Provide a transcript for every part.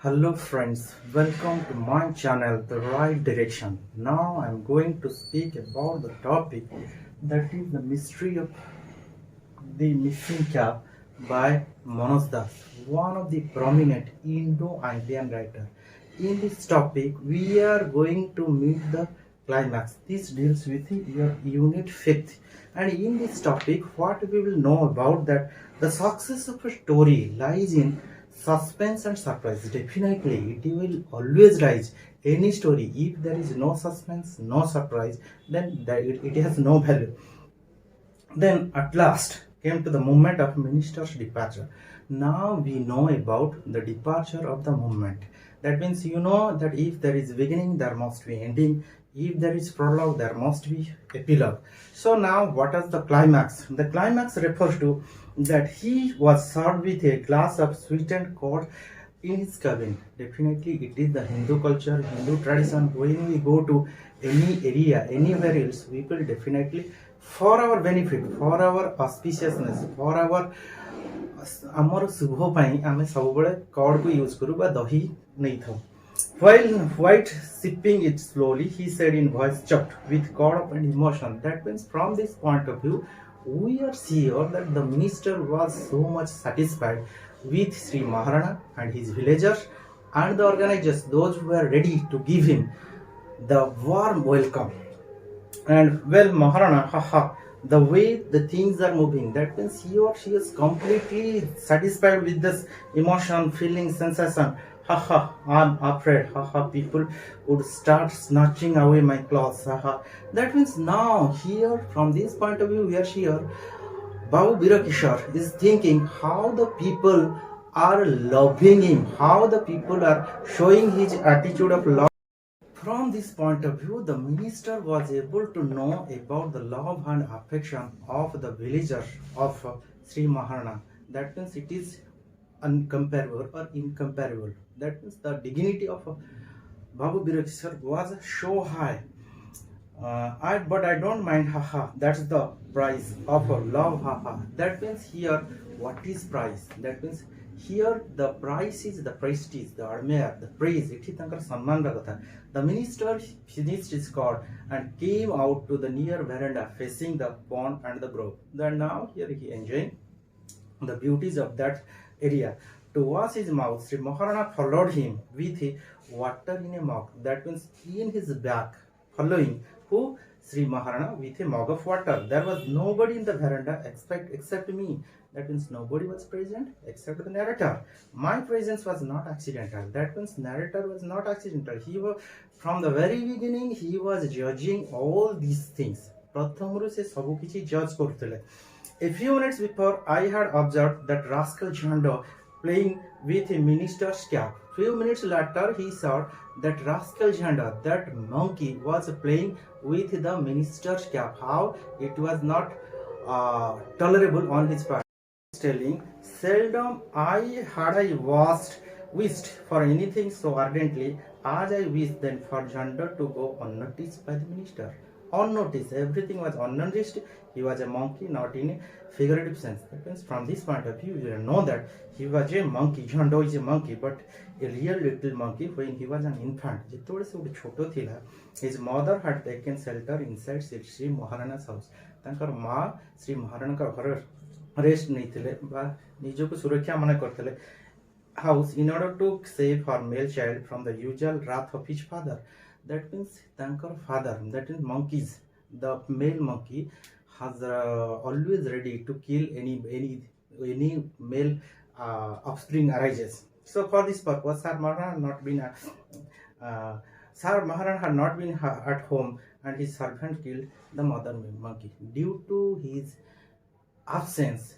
Hello friends, welcome to my channel The Right Direction. Now I'm going to speak about the topic that is the mystery of the missing cap by Manoj, one of the prominent Indo-Indian writer. In this topic, we are going to meet the climax. This deals with your unit 5th. And in this topic, what we will know about that the success of a story lies in suspense and surprise. Definitely, it will always rise. Any story, if there is no suspense, no surprise, then it has no value. Then at last came to the moment of minister's departure. Now we know about the departure of the movement. That means you know that if there is beginning, there must be ending. If there is prologue, there must be epilogue. So now what is the climax? The climax refers to that he was served with a glass of sweetened curd in his cabin. Definitely it is the Hindu culture, Hindu tradition. When we go to any area, anywhere else, we will definitely for our benefit, for our auspiciousness, for our ଆମର ଶୁଭ ପାଇଁ ଆମେ ସବୁବେଳେ କର୍ଡକୁ use କରୁ ବା ଦହି ନେଇଥାଉ. While white sipping it slowly, he said in voice choked with God and emotion. That means from this point of view, we are sure that the minister was so much satisfied with Sri Maharana and his villagers and the organizers, those who were ready to give him the warm welcome. And well, Maharana, haha, the way the things are moving, that means he or she is completely satisfied with this emotion, feeling, sensation. Haha, I'm afraid. Haha, people would start snatching away my clothes. Haha. That means now, here, from this point of view, we are here. Babu Birakishar is thinking how the people are loving him, how the people are showing his attitude of love. From this point of view, the minister was able to know about the love and affection of the villagers of Sri Maharana. That means it is uncomparable or incomparable. That means the dignity of Babu Birakishar was so high. But I don't mind, haha. That's the price of love, haha. That means here, what is price? That means here the price is the prestige, the admire, the praise. It is tankar samman ra katha. The minister finished his court and came out to the near veranda facing the pond and the grove. Then now here he enjoying the beauties of that area. To wash his mouth, Sri Maharana followed him with water in a mug. That means in his back, following who? Sri Maharana with a mug of water. There was nobody in the veranda except me. That means nobody was present except the narrator. My presence was not accidental. That means narrator was not accidental. He was from the very beginning. He was judging all these things. प्रथमରୁ से ସବୁ କିଛି judge କରୁଥିଲେ. A few minutes before, I had observed that rascal Jhando playing with a minister's cap. Few minutes later, he saw that rascal Jhanda, that monkey, was playing with the minister's cap. How it was not tolerable on his part. Telling, seldom I wished for anything so ardently as I wished then for Jhanda to go unnoticed by the minister. Unnoticed, everything was unnoticed. He was a monkey, not in a figurative sense. That means from this point of view, you know that he was a monkey. Jhando is a monkey, but a real little monkey when he was an infant. His mother had taken shelter inside Sri Maharana's house. ତାଙ୍କର ମା ଶ୍ରୀ ମହାରଣାଙ୍କ ଘର rest ନେଇଥିଲେ ବା ନିଜକୁ ସୁରକ୍ଷା ମନେ କରିଥିଲେ house in order to save her male child from the usual wrath of his father. That means tankar father, that is monkeys, the male monkey has always ready to kill any male offspring arises. So for this purpose, Sir Maharana had not been at home, and his servant killed the mother monkey. Due to his absence,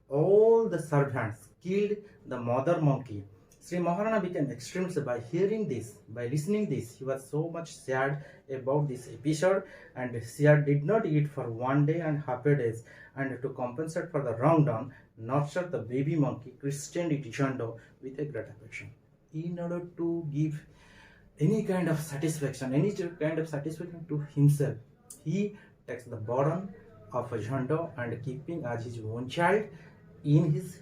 all the servants killed the mother monkey. Sri Maharana became extremely sad by hearing this, by listening this. He was so much sad about this episode, and Sir did not eat for 1 day and half a days. And to compensate for the wrong done, nurtured the baby monkey, christened it Jhando with a great affection. In order to give any kind of satisfaction to himself, he takes the burden of Jhando and keeping as his own child in his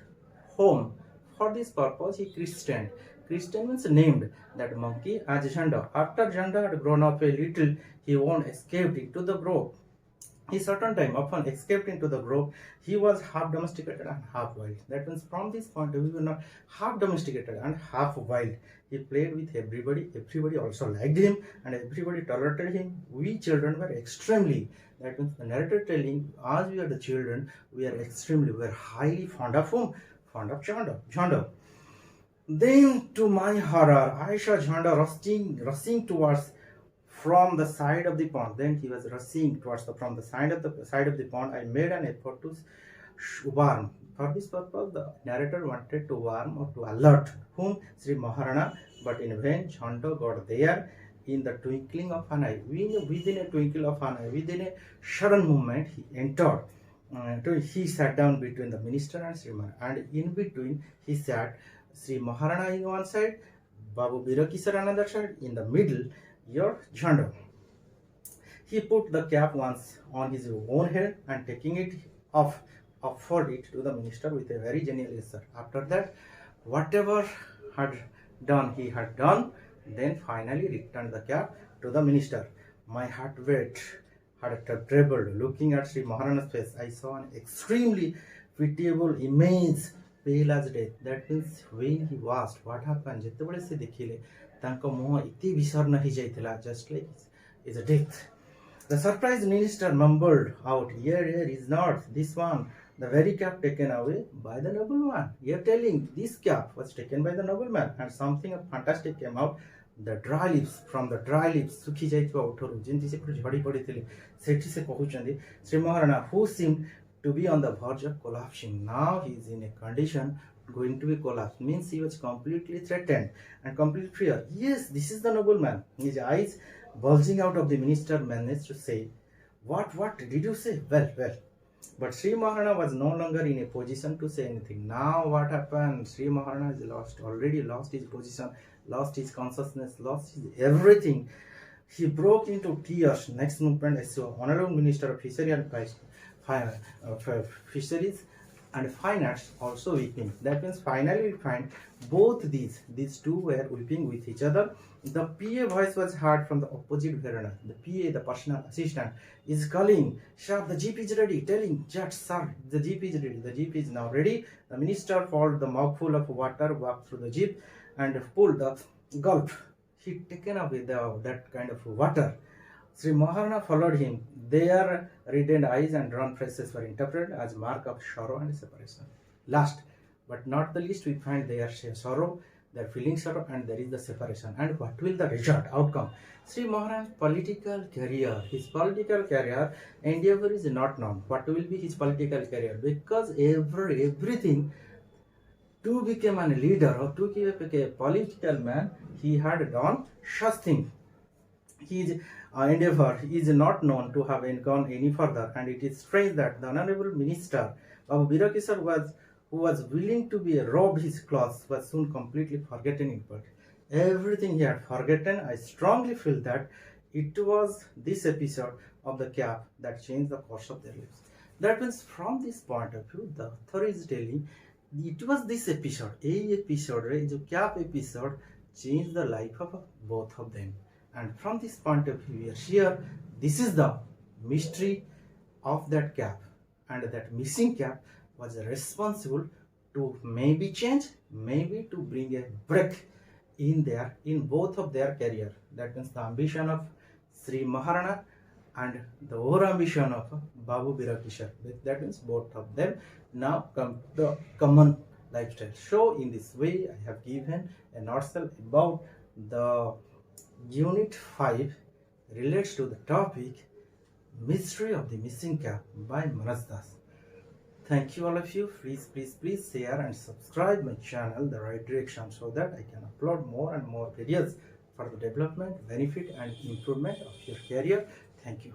home. For this purpose, he christened Christian means named that monkey as Jhanda. After Jhanda had grown up a little, he once escaped into the grove. He certain time often escaped into the grove. He was half domesticated and half wild. That means from this point of view, not half domesticated and half wild. He played with everybody. Everybody also liked him, and everybody tolerated him. We children were extremely. That means the narrator telling, as we are the children, we are highly fond of whom? Fond of Jhanda. Then, to my horror, I saw Jhanda rushing towards from the side of the pond. Then he was rushing towards from the side of the pond. I made an effort to warn. For this purpose, the narrator wanted to warn or to alert whom? Sri Maharana, but in vain. Jhanda got there in the twinkling of an eye. Within a twinkle of an eye, within a sudden movement, he entered. He sat down between the minister and Sri Maharana, and in between he sat Sri Maharana in one side, Babu Birakisar another side, in the middle your Jhanda. He put the cap once on his own head and taking it off, offered it to the minister with a very genial gesture. After that, whatever he had done, then finally returned the cap to the minister. My heart rate had trembled. Looking at Sri Maharana's face, I saw an extremely pitiable image, pale as death. That means when he asked what happened, ଯେତେବେଳେ ସେ ଦେଖିଲେ ତାଙ୍କ ମୁହଁ ଏତେ ବିଷର୍ଣ୍ଣ ହେଇଯାଇଥିଲା, just like is a death. The surprised minister mumbled out, here is not this one, the very cap taken away by the nobleman. You are telling this cap was taken by the nobleman, and something fantastic came out. The dry lips, from the dry lips, ଶୁଖି ଯାଇଥିବା ଓଠରୁ ଯେମିତି ସେ ପୁରା ଝଡ଼ି ପଡ଼ିଥିଲେ, ସେଠି ସେ କହୁଛନ୍ତି, Sri Maharana, who seemed to be on the verge of collapsing. Now he is in a condition going to be collapsed. Means he was completely threatened and complete fear. Yes, this is the nobleman. His eyes bulging out of the minister managed to say, what did you say? Well. But Sri Maharana was no longer in a position to say anything. Now what happened? Sri Maharana has already lost his position, lost his consciousness, lost his everything. He broke into tears. Next movement, I saw Honorable Minister of Fisheries and Fine Arts also weeping. That means finally we find both these two were weeping with each other. The PA voice was heard from the opposite veranda. The PA, the personal assistant, is calling, sir, the jeep is ready, telling, Judge, sir, the jeep is ready. The jeep is now ready. The minister followed the mouthful of water, walked through the jeep and pulled the gulp. He taken away that kind of water. Sri Maharana followed him. Their reddened eyes and drawn faces were interpreted as mark of sorrow and separation. Last but not the least, we find their sorrow, their feeling sorrow, and there is the separation. And what will the result, outcome? Sri Maharana's political career, his political career endeavor is not known. What will be his political career? Because everything to become a leader or to become a political man, he had done such thing. His endeavor is not known to have gone any further, and it is strange that the honorable minister Babu Birakisar who was willing to be robbed his clothes was soon completely forgotten in part. Everything he had forgotten. I strongly feel that it was this episode of the cap that changed the course of their lives. That means from this point of view, the author is telling it was this episode, the cap episode changed the life of both of them. And from this point of view, we are here. This is the mystery of that cap, and that missing cap was responsible to maybe change, maybe to bring a break in both of their career. That means the ambition of Sri Maharana and the over ambition of Babu Birakisar. That means both of them now come to the common lifestyle. So in this way, I have given a nutshell about the Unit 5 relates to the topic Mystery of the Missing Cap by Manoj. Thank you all of you. Please share and subscribe my channel The Right Direction so that I can upload more and more videos for the development, benefit and improvement of your career. Thank you.